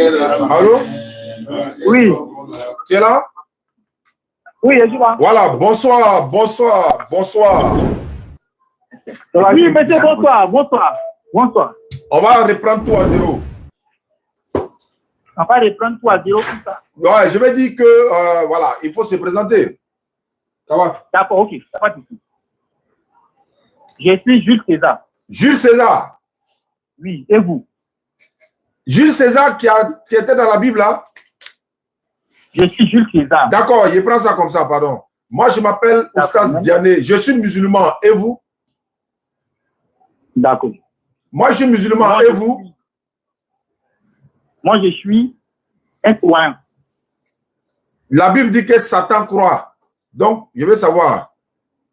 Allô? Oui. Tu es là? Oui, je suis là. Voilà, bonsoir, bonsoir, bonsoir. Oui, monsieur, bonsoir, bonsoir, bonsoir. On va reprendre tout à zéro. On va reprendre tout à zéro, tout ça. Ouais, je vais dire que, voilà, il faut se présenter. Ça va? D'accord, ok, ça va du tout. Je suis Jules César. Jules César. Oui, et vous? Jules César qui était dans la Bible, là? Je suis Jules César. D'accord, je prends ça comme ça, pardon. Moi, je m'appelle Oustaz Diané. Je suis musulman. Et vous? D'accord. Moi, je suis musulman. Moi, et vous? Moi, je suis un croyant. La Bible dit que Satan croit. Donc, je veux savoir.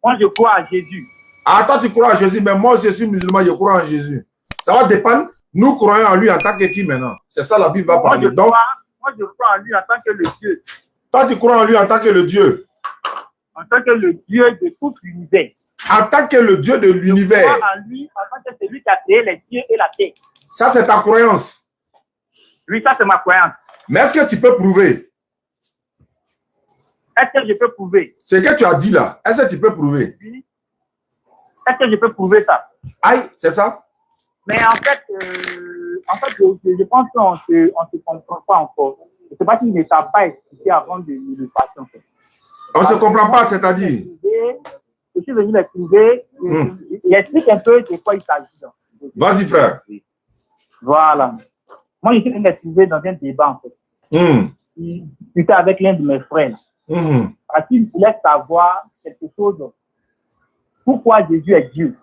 Moi, je crois à Jésus. Ah, toi, tu crois à Jésus, mais moi, je suis musulman, je crois en Jésus. Ça va dépendre. Nous croyons en lui en tant que qui maintenant? C'est ça la Bible va parler. Donc, moi, je crois en lui en tant que le Dieu. Toi, tu crois en lui en tant que le Dieu? En tant que le Dieu de tout l'univers. En tant que le Dieu de l'univers. Je crois en lui en tant que celui qui a créé les cieux et la terre. Ça, c'est ta croyance. Oui, ça, c'est ma croyance. Mais est-ce que tu peux prouver? Est-ce que je peux prouver? Ce que tu as dit là, est-ce que tu peux prouver? Oui. Est-ce que je peux prouver ça? Aïe, c'est ça? Mais en fait, je pense qu'on se comprend pas encore. Je ne sais pas s'il ne t'a pas expliqué avant de le passer. En fait. On ne se comprend pas, c'est-à-dire? Je suis venu les trouver. Il explique un peu de quoi il s'agit. Vas-y, frère. Voilà. Moi, je suis venu les trouver dans un débat, en fait. J'étais avec l'un de mes frères. Parce qu'il voulait savoir quelque chose. Pourquoi Jésus est Dieu?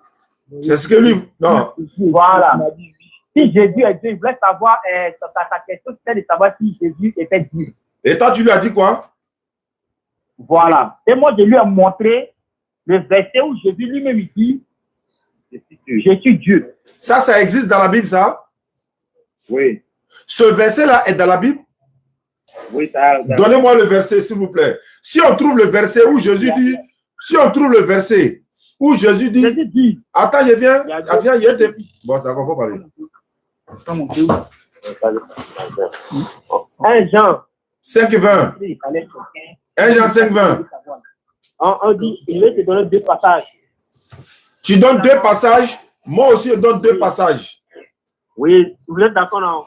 C'est ce que lui... Non. Voilà. Si Jésus est Dieu, il voulait savoir, sa question, c'était de savoir si Jésus était Dieu. Et toi, tu lui as dit quoi? Voilà. Et moi, je lui ai montré le verset où Jésus lui-même dit, je suis Dieu. Ça existe dans la Bible, ça? Oui. Ce verset-là est dans la Bible? Oui, ça. Donnez-moi le verset, s'il vous plaît. Si on trouve le verset où Jésus dit, si on trouve le verset où Jésus dit, attends, je viens, il y a des... Bon, c'est encore, faut parler. 1 Jean 5:20. 1 Jean 5:20. On dit, il veut te donner deux passages. Tu donnes deux passages, moi aussi je donne deux passages. Oui, vous êtes d'accord, non?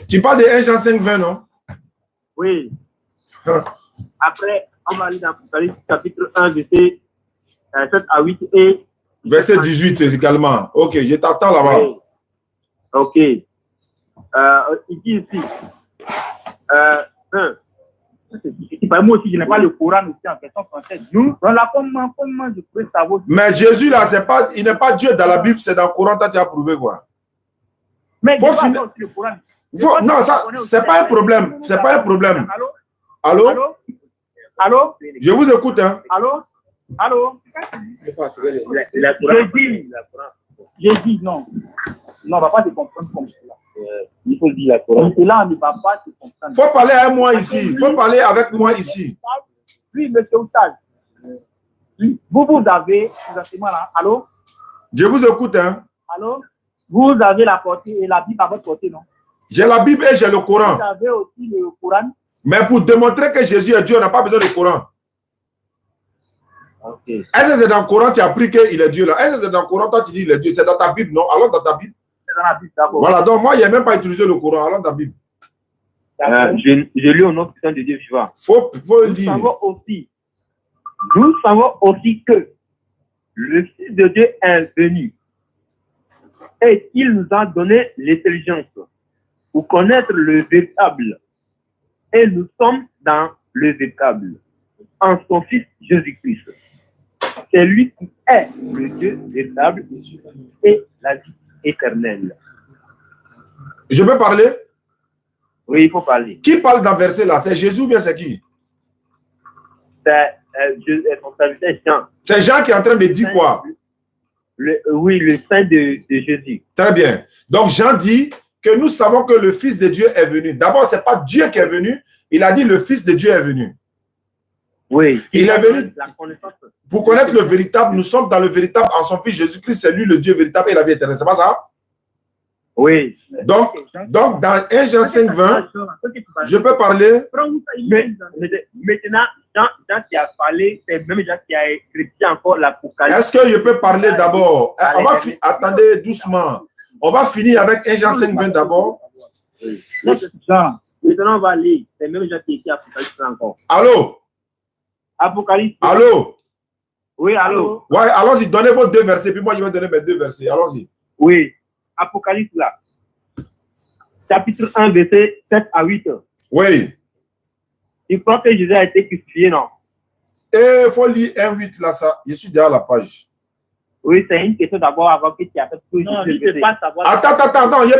Tu parles de 1 Jean 5:20, non? Oui. Après, on va aller dans Apocalypse chapitre 1, verset 7 à 8 et... Verset 18 également. Ok, je t'attends là-bas. Oui. Ok. Il dit ici. Moi aussi, je n'ai pas le Coran aussi en question française. Nous, voilà comment je pourrais savoir. Mais Jésus, là, il n'est pas Dieu dans la Bible, c'est dans le Coran, tu as prouvé quoi. Mais le Coran. Non, ça, c'est pas un problème. C'est pas un problème. Allô? Allô? Allô? Je vous écoute, hein. Allô? Allô? J'ai dit non. Non, on ne va pas se comprendre comme cela. Il faut dire la Coran. Là, on ne va pas se comprendre. Il faut parler avec moi ici. Il faut parler avec moi ici. Oui, monsieur Oussage. Vous avez, exactement là. Allô? Je vous écoute, hein. Allô? Vous avez la portée et la Bible à votre portée, non? J'ai la Bible et j'ai le Coran. Vous avez aussi le Coran. Mais pour démontrer que Jésus est Dieu, on n'a pas besoin de Coran. Okay. Est-ce que c'est dans le Coran tu as appris qu'il est Dieu là? Est-ce que c'est dans le Coran toi tu dis il est Dieu? C'est dans ta Bible, non? Alors dans ta Bible? C'est dans la Bible, d'abord. Voilà, donc moi, il n'ai même pas utilisé le Coran. Alors dans ta Bible. Je lis au nom puissant de Dieu vivant. Faut lire. Nous savons aussi que le Fils de Dieu est venu et qu'il nous a donné l'intelligence pour connaître le véritable. Et nous sommes dans le véritable, en son Fils Jésus-Christ. C'est lui qui est le Dieu véritable et la vie éternelle. Je peux parler? Oui, il faut parler. Qui parle dans le verset là? C'est Jésus ou bien c'est qui? C'est son serviteur Jean. C'est Jean qui est en train de dire quoi? Oui, le Saint de Jésus. Très bien. Donc Jean dit que nous savons que le Fils de Dieu est venu. D'abord, ce n'est pas Dieu qui est venu. Il a dit le Fils de Dieu est venu. Oui. Il est venu pour connaître le véritable. Nous sommes dans le véritable en son Fils Jésus-Christ. C'est lui le Dieu véritable et la vie éternelle. C'est pas ça? Oui. Donc, dans 1 Jean 5, 20, je peux parler. Maintenant, Jean qui a parlé, c'est même Jean qui a écrit encore l'Apocalypse. Est-ce que je peux parler d'abord? Attendez doucement. On va finir avec 1 Jean 5, 20 d'abord. Jean. Maintenant, on va lire. C'est même Jean qui écrit Apocalypse encore. Allô? Apocalypse. Allô? Oui, allô? Ouais, allons-y, donnez vos 2 versets, puis moi je vais donner mes 2 versets. Allons-y. Oui. Apocalypse là. Chapitre 1, verset 7 à 8. Oui. Il croit que Jésus a été crucifié, non? Il faut lire 1,8 là, ça. Je suis derrière la page. Oui, c'est une question d'abord avant que tu aies fait tout. Non, je ne peux pas savoir. Attends, je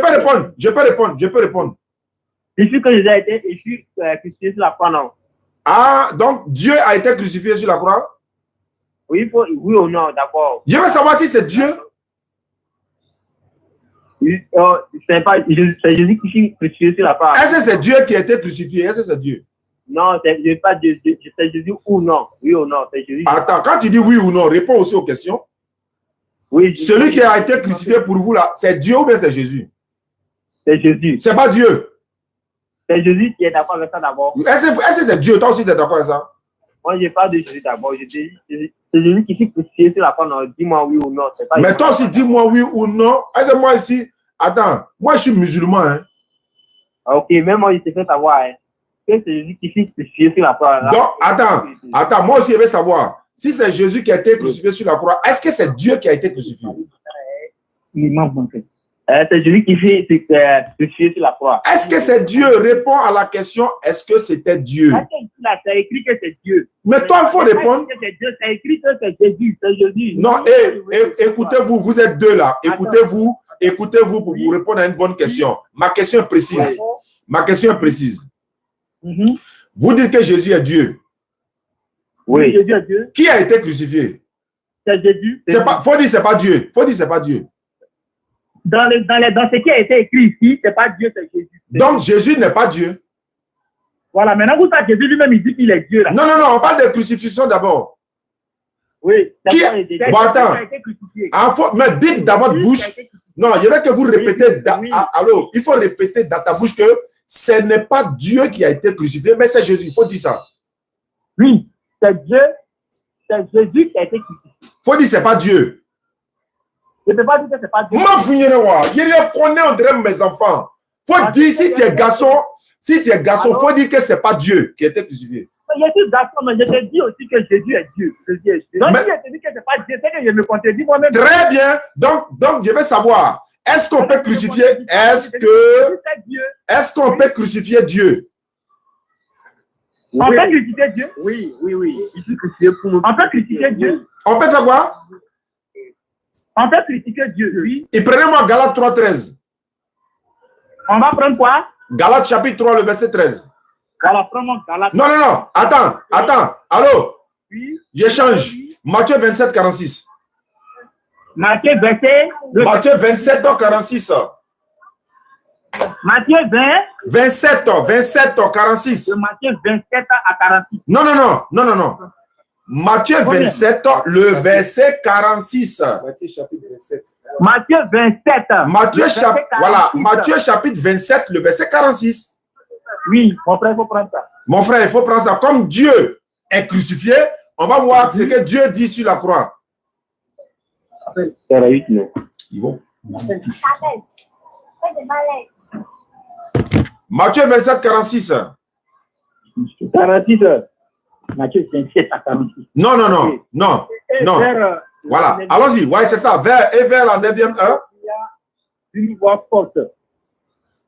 peux répondre. Il suffit que Jésus a été crucifié sur la croix, non? Ah, donc Dieu a été crucifié sur la croix? Oui, oui ou non, d'abord. Je veux savoir si c'est Dieu. C'est Jésus qui est crucifié sur la croix. Est-ce que c'est Dieu qui a été crucifié? Est-ce que c'est Dieu? Non, c'est pas Dieu. C'est Jésus ou non? Oui ou non? C'est Jésus. Attends, quand tu dis oui ou non, réponds aussi aux questions. Oui. Celui qui a été crucifié pour vous là, c'est Dieu ou bien c'est Jésus? C'est Jésus. C'est pas Dieu. C'est Jésus qui est d'accord avec ça d'abord. Est-ce que c'est Dieu? Toi aussi tu es d'accord avec ça? Moi, je parle de Jésus d'abord. C'est Jésus qui s'est crucifié sur la croix. Dis-moi oui ou non. Pas mais toi aussi, dis-moi oui ou non. Est-ce que moi ici, attends, moi je suis musulman. Hein? Ok, même moi, je te fais savoir. Hein, que c'est Jésus qui s'est crucifié sur la croix. Là. Donc, attends, moi aussi je veux savoir. Si c'est Jésus qui a été crucifié sur la croix, est-ce que c'est Dieu qui a été crucifié? C'est Jésus qui s'est crucifié sur la croix. Est-ce que c'est Dieu? Réponds à la question, est-ce que c'était Dieu? C'est écrit que c'est Dieu. Mais toi, il faut répondre. C'est écrit que c'est Jésus. C'est Jésus. Non, écoutez-vous, vous êtes deux là. Écoutez-vous pour vous répondre à une bonne question. Ma question est précise. Vous dites que Jésus est Dieu. Oui. Jésus est Dieu. Qui a été crucifié? C'est Jésus. Faut dire c'est pas Dieu. Faut dire c'est pas Dieu. Dans ce qui a été écrit ici, c'est pas Dieu, c'est Jésus. Donc Jésus n'est pas Dieu. Voilà, maintenant vous savez, Jésus lui-même il dit qu'il est Dieu là. Non, on parle de crucifixion d'abord. Oui. Bon, attends. Mais dites dans votre bouche. Non, il y avait que vous répétez. Alors, il faut répéter dans ta bouche que ce n'est pas Dieu qui a été crucifié, mais c'est Jésus. Il faut dire ça. Oui, c'est Dieu. C'est Jésus qui a été crucifié. Il faut dire c'est pas Dieu. Je ne peux pas dire que c'est pas Dieu. Moi, je connais on dirait mes enfants. Faut dire si tu es garçon, il faut dire que c'est pas Dieu qui a été crucifié. Je suis garçon, mais je te dis aussi que Jésus est Dieu. Donc, si je te dis que c'est pas Dieu, c'est que je me contredis moi-même. Très bien. Donc, je vais savoir. Est-ce qu'on peut crucifier? Est-ce qu'on peut crucifier Dieu? On peut crucifier Dieu? Oui. Il faut crucifier pour nous. On peut crucifier Dieu. On peut faire quoi? On peut critiquer Dieu, oui. Et prenez-moi Galates 3:13. On va prendre quoi? Galates chapitre 3, le verset 13. Galate. Non. Attends. Allô? Oui. J'échange. Matthieu 27, 46. Matthieu 27, 46. Matthieu 27, 46. Matthieu 27 à 46. Non. Matthieu 27, le verset 46. Matthieu 27. Matthieu chapitre 27, le verset 46. Oui, mon frère, il faut prendre ça. Mon frère, il faut prendre ça. Comme Dieu est crucifié, on va voir ce que Dieu dit sur la croix. Ils vont. Matthieu 27, 46. 46. Matthieu 27 à 46. Non. Voilà, allons-y. Ouais, c'est ça. Vers la 9e heure. Il y a une voix forte.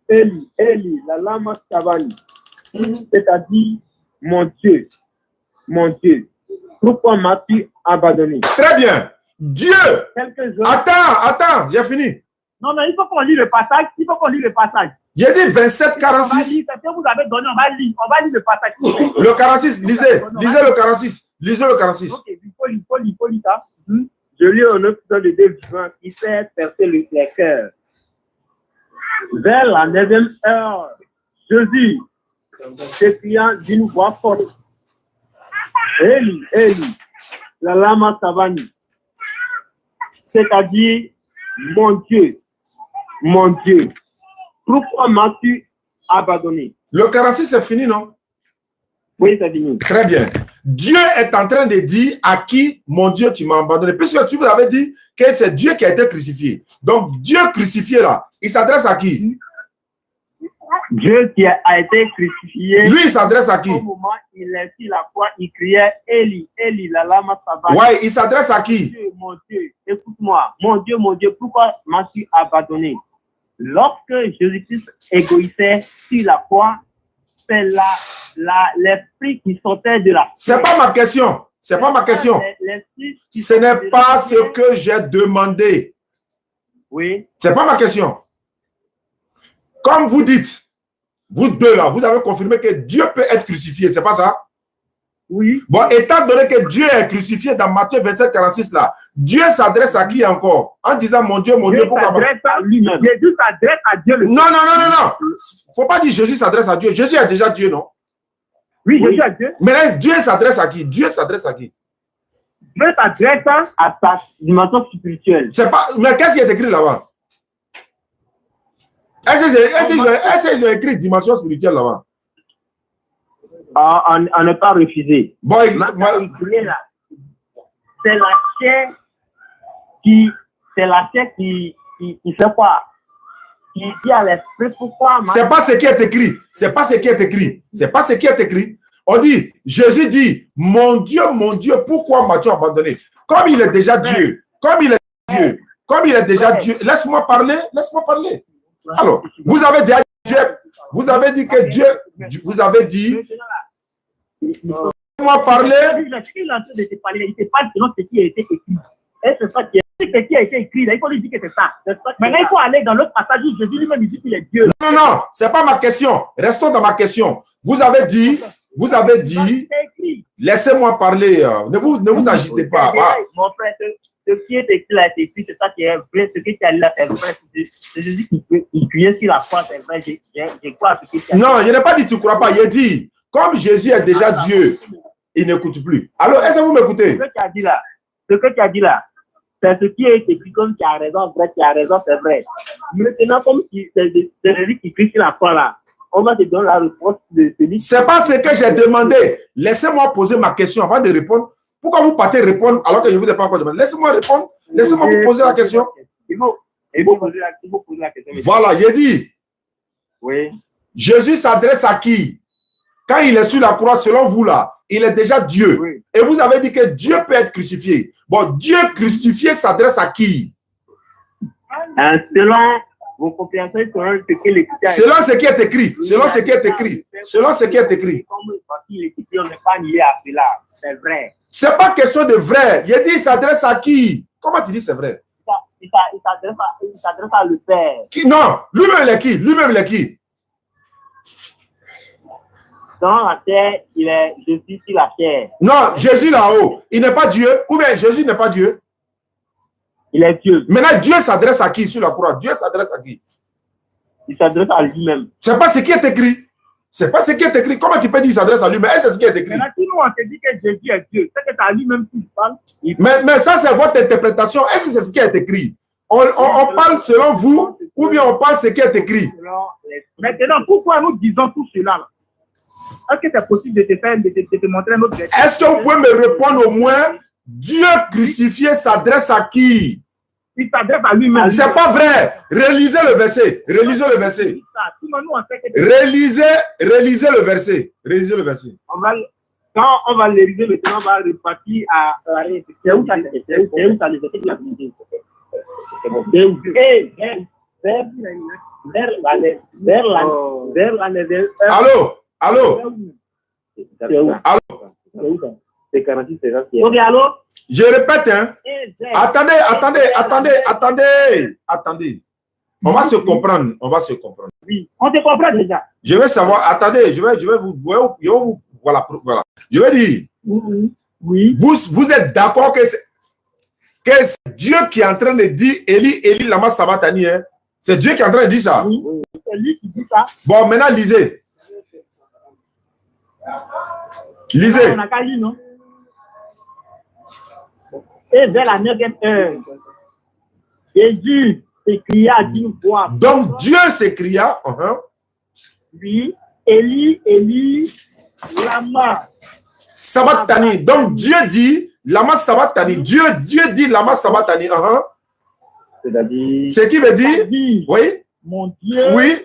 Eli, la lama sabani. C'est-à-dire, mon Dieu, pourquoi m'as-tu abandonné? Très bien. Dieu. Attends, j'ai fini. Non, mais il faut qu'on lit le passage. J'ai dit 27, 46. C'est ce que vous avez donné, on va lire le passage. Le 46, lisez le 46. Lisez le 46. Ok, il faut lire ça. Je lis un autre dans le Dieu vivant qui fait percer les cœurs. Vers la 9e heure, Jésus, s'écriant d'une voix forte, Eli, la lama sabani, c'est-à-dire, mon Dieu, mon Dieu, pourquoi m'as-tu abandonné? Le 46, c'est fini, non? Oui, c'est fini. Très bien. Dieu est en train de dire à qui, mon Dieu, tu m'as abandonné. Puisque tu vous avais dit que c'est Dieu qui a été crucifié. Donc, Dieu crucifié là, il s'adresse à qui? Dieu qui a été crucifié. Lui, il s'adresse à qui? Au moment où il est sur la croix, il criait Eli, Eli, la lama sabachthani. Ouais, il s'adresse à qui? Mon Dieu, écoute-moi. Mon Dieu, pourquoi m'as-tu abandonné? Lorsque Jésus-Christ égoïsait sur la croix, c'est l'esprit qui sortait de la. C'est pas ma question. C'est pas ma question. Ce n'est pas ce que j'ai demandé. Oui. C'est pas ma question. Comme vous dites, vous deux là, vous avez confirmé que Dieu peut être crucifié, c'est pas ça? Oui. Bon, étant donné que Dieu est crucifié dans Matthieu 27, 46 là, Dieu s'adresse à qui encore? En disant mon Dieu, pourquoi? S'adresse à lui-même. Jésus s'adresse à Dieu. Non. Faut pas dire Jésus s'adresse à Dieu. Jésus est déjà Dieu, non? Oui, Jésus est Dieu. Mais là, Dieu s'adresse à qui? Dieu s'adresse à qui? Dieu s'adresse à sa dimension spirituelle. C'est pas. Mais qu'est-ce qui est écrit là-bas? Est-ce qu'ils ont écrit dimension spirituelle là-bas? On n'est pas refusé. Bon, c'est la chair qui fait quoi? Qui dit à l'esprit pourquoi. C'est pas ce qui est écrit. C'est pas ce qui est écrit. C'est pas ce qui est écrit. On dit, Jésus dit, mon Dieu, pourquoi m'as-tu abandonné? Comme il est déjà Dieu, comme il est déjà Dieu, laisse-moi parler. Alors, vous avez dit que Dieu, vous avez dit, laisse-moi parler. Il te parle selon ce qui a été écrit. Et c'est ça qui a été écrit. Là, il faut lui dire que c'est ça. Maintenant, il faut aller dans l'autre passage où Jésus lui-même dit qu'il est Dieu. Non, c'est pas ma question. Restons dans ma question. Vous avez dit, laissez-moi parler. Ne vous agitez pas. Mon frère, ce qui est écrit là, c'est écrit, c'est ça qui est vrai. Ce que tu as dit là, c'est vrai. C'est Jésus qui criait sur la croix, c'est vrai. Je crois à ce que tu as dit. Non, je n'ai pas dit tu ne crois pas. Il a dit, comme Jésus est déjà Dieu, il n'écoute plus. Alors, est-ce que vous m'écoutez? Ce que tu as dit là, c'est ce qui est écrit comme tu as raison, vrai, tu as raison, c'est vrai. Maintenant, comme c'est Jésus qui crie sur la croix là, on va te donner la réponse de celui. C'est pas ce que j'ai demandé. Laissez-moi poser ma question avant de répondre. Pourquoi vous partez répondre alors que je ne vous ai pas encore demandé? Laissez-moi répondre. Laissez-moi vous poser la question. Il faut poser la question. Voilà, il dit. Oui. Jésus s'adresse à qui? Quand il est sur la croix, selon vous là, il est déjà Dieu. Oui. Et vous avez dit que Dieu peut être crucifié. Bon, Dieu crucifié s'adresse à qui? Selon vos compréhensions, selon ce qui est écrit. Selon ce qui est écrit. Selon ce qui est écrit. On n'est pas lié à cela. C'est vrai. C'est pas question de vrai. Il dit il s'adresse à qui? Comment tu dis c'est vrai? Il s'adresse à le Père. Qui? Non, lui-même il est qui? Lui-même il est qui? Dans la terre, il est Jésus sur la terre. Non, Jésus là-haut, il n'est pas Dieu. Ou bien Jésus n'est pas Dieu. Il est Dieu. Maintenant, Dieu s'adresse à qui sur la croix? Dieu s'adresse à qui? Il s'adresse à lui-même. C'est pas ce qui est écrit. C'est pas ce qui est écrit. Comment tu peux dire qu'il s'adresse à lui-même? C'est ce qui est écrit. Mais là, si nous, on te dit que Jésus est Dieu, c'est que c'est à lui-même qu'il parle. Mais ça, c'est votre interprétation. Est-ce que c'est ce qui est écrit? On parle selon vous ou bien on parle ce qui est écrit? Maintenant, pourquoi nous disons tout cela là? Est-ce que c'est possible de te montrer un autre? Est-ce que vous pouvez me répondre au moins? Dieu crucifié s'adresse à qui? Il s'adresse à lui-même. C'est pas vrai. Relisez le verset. Relisez le verset. Relisez le verset. Relisez le verset. Quand on va le réaliser, maintenant on va repartir à la réalité. C'est où ça le verset qui a dit? Allô? C'est 46, c'est ça. Ok, allô? Je répète, hein. Attendez. On va se comprendre. Oui, on se comprend déjà. Je vais savoir. Attendez, je vais vous. Voilà. Je vais dire. Oui. Vous êtes d'accord que c'est Dieu qui est en train de dire Eli, lama sabachthani, hein? C'est Dieu qui est en train de dire ça. Oui, c'est lui qui dit ça. Bon, maintenant, lisez. Lisez. On n'a qu'à lire, non? Et vers la 9e heure, Jésus s'écria d'une voix. Donc Dieu s'écria. Oui, Élie, Élie, lama sabachthani. Donc Dieu dit, lama sabachthani. Dieu dit lama sabachthani. C'est-à-dire. Ce qui veut dire, oui. Mon Dieu, oui.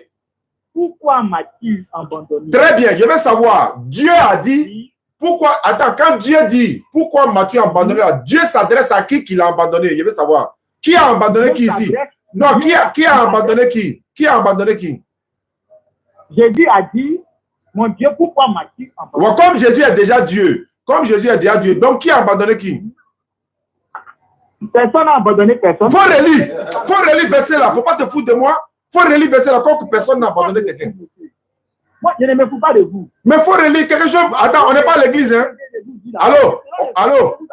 Pourquoi m'as-tu abandonné? Très bien, je veux savoir. Dieu a dit, pourquoi, attends, quand Dieu dit, pourquoi m'as-tu abandonné là, Dieu s'adresse à qui l'a abandonné? Je veux savoir. Qui a abandonné qui ici? Non, qui a abandonné qui? Qui a abandonné qui? Jésus a dit, mon Dieu, pourquoi m'as-tu abandonné? Ouais, comme Jésus est déjà Dieu. Comme Jésus est déjà Dieu. Donc, qui a abandonné qui? Personne n'a abandonné personne. Faut relire verset là. Faut pas te foutre de moi. Faut relire verset là. Comme personne n'a abandonné quelqu'un. Moi, je ne me fous pas de vous. Mais faut relire quelque chose. Attends, on n'est pas à l'église, hein? Allô?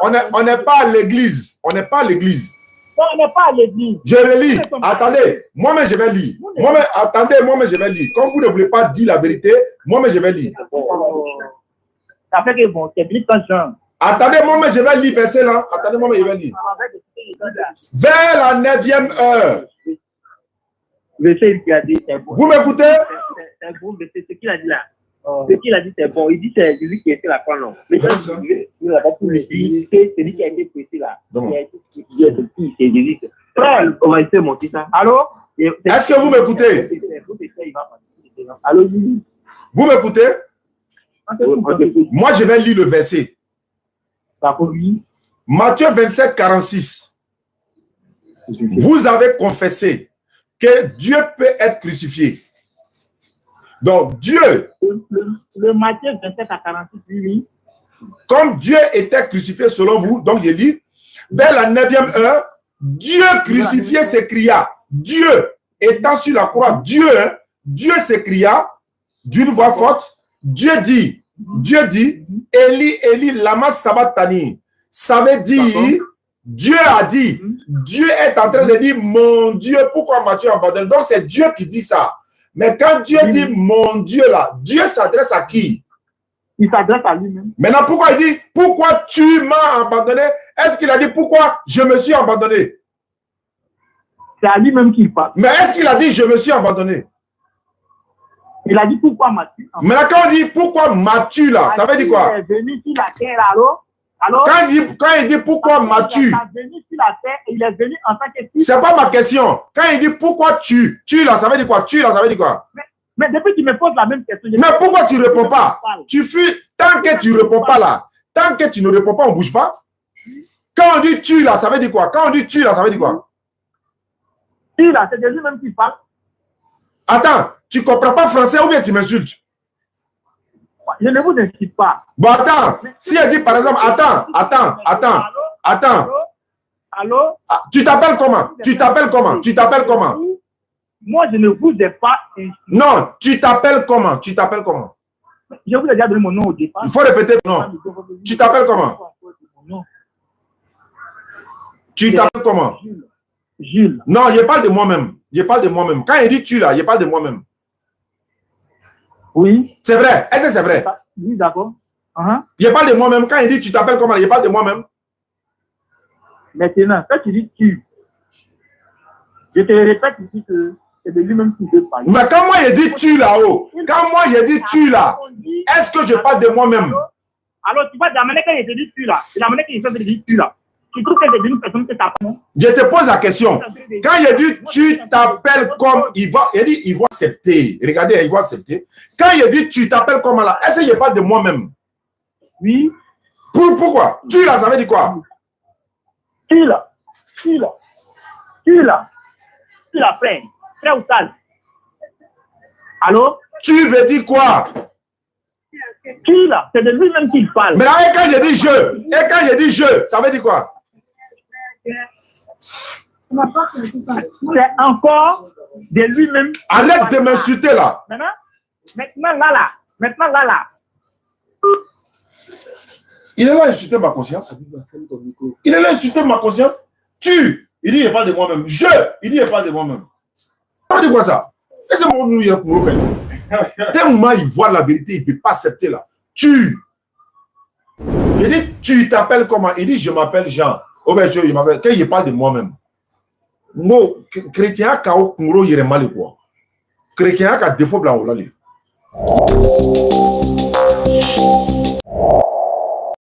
On n'est pas à l'église. On n'est pas à l'église. On n'est pas à l'église. Je relis. Attendez, moi-même je vais lire. Attendez, moi-même je vais lire. Comme vous ne voulez pas dire la vérité, moi-même je vais lire. Ça fait que bon, c'est vite quand Jean. Attendez, moi-même je vais lire verset là. Attendez, moi-même je vais lire. Vers la 9e heure. Verset qui a dit c'est bon. Vous m'écoutez? C'est bon, mais c'est ce qu'il a dit là. Ce qu'il a dit c'est bon. Il dit c'est Jésus qui a fait la croix, non? Mais il n'a pas pu le dire. C'est celui qui a été prêté là. C'est Jésus. On va essayer de monter ça. Allô? Est-ce que vous m'écoutez? Allô, vous m'écoutez? Moi, je vais lire le verset. Matthieu 27, 46. Vous avez confessé que Dieu peut être crucifié. Donc, Dieu, le Matthieu 27 à 46, oui. Comme Dieu était crucifié selon vous, donc je lis, vers la 9e heure, Dieu crucifié s'écria. Dieu étant sur la croix, Dieu s'écria d'une voix forte. Dieu dit, Élie, Élie, lama sabachthani. Ça veut dire, Dieu a dit, Dieu est en train de dire, mon Dieu, pourquoi m'as-tu abandonné? Donc c'est Dieu qui dit ça. Mais quand Dieu dit mon Dieu là, Dieu s'adresse à qui? Il s'adresse à lui-même. Maintenant, pourquoi il dit, pourquoi tu m'as abandonné? Est-ce qu'il a dit, pourquoi je me suis abandonné? C'est à lui-même qu'il parle. Mais est-ce qu'il a dit, je me suis abandonné? Il a dit, pourquoi m'as-tu abandonné? Maintenant, quand on dit, pourquoi m'as-tu là, ça veut dire quoi? Il est venu sur la terre, alors quand il dit, pourquoi m'as-tu? Il est venu sur la terre et il est venu en tant que fils. C'est pas ma question. Quand il dit, pourquoi tu là, ça veut dire quoi? Tu là, ça veut dire quoi? Mais depuis que tu me poses la même question. Mais pourquoi tu ne réponds pas? Tu fuis. Tant que tu ne réponds pas là, tant que tu ne réponds pas, on ne bouge pas. Quand on dit tu là, ça veut dire quoi? Quand on dit tu là, ça veut dire quoi? Tu là, c'est de lui-même qui parle. Attends, tu ne comprends pas français ou bien tu m'insultes? Je ne vous insulte pas. Bon, attends. Si elle dit par exemple, attends. Allô? Tu t'appelles comment? Tu t'appelles comment? Moi, je ne vous ai pas insulté. Non, tu t'appelles comment? Je vous ai déjà donné mon nom au départ. Il faut répéter le nom. Tu t'appelles comment? Tu t'appelles comment? Jules. Non, je parle de moi-même. Quand il dit tu là, je parle de moi-même. Oui. C'est vrai. Est-ce que c'est vrai? Oui, d'accord. Je parle de moi-même. Quand il dit tu t'appelles comment, je parle de moi-même. Maintenant, quand tu dis tu, je te répète ici que c'est de lui-même qui veut parler. Mais quand moi je dis tu là-haut, est-ce que je parle de moi-même? Alors, tu vois, de la manière quand il te dit tu là, de la manière qu'il te dit tu là, tu trouves que c'est une personne que tu appelles? Je te pose la question. Quand il dit tu t'appelles comme, il va accepter. Regardez, il va accepter. Quand il dit tu t'appelles comme là, est-ce que je parle de moi-même? Oui. Pourquoi? Tu là, ça veut dire quoi? Tu là, frère ou sale. Allô? Tu veux dire quoi? Tu là, c'est de lui-même qu'il parle. Mais là, quand je dis je, ça veut dire quoi? C'est encore de lui-même. Arrête de m'insulter là. Maintenant là. Il est là à insulter ma conscience. Tu, il dit, il parle de moi-même. Je, il dit, il parle de moi-même. Ça veut dire quoi ça? Et c'est mon nous, il est pour nous. Tellement il voit la vérité, il ne veut pas accepter là. Tu. Il dit, tu t'appelles comment? Il dit, je m'appelle Jean. Oh ben, il m'appelle. Quand il parle de moi-même. Non, chrétien ka o kungro yere mali quoi. Chrétien ka défaut blanc là.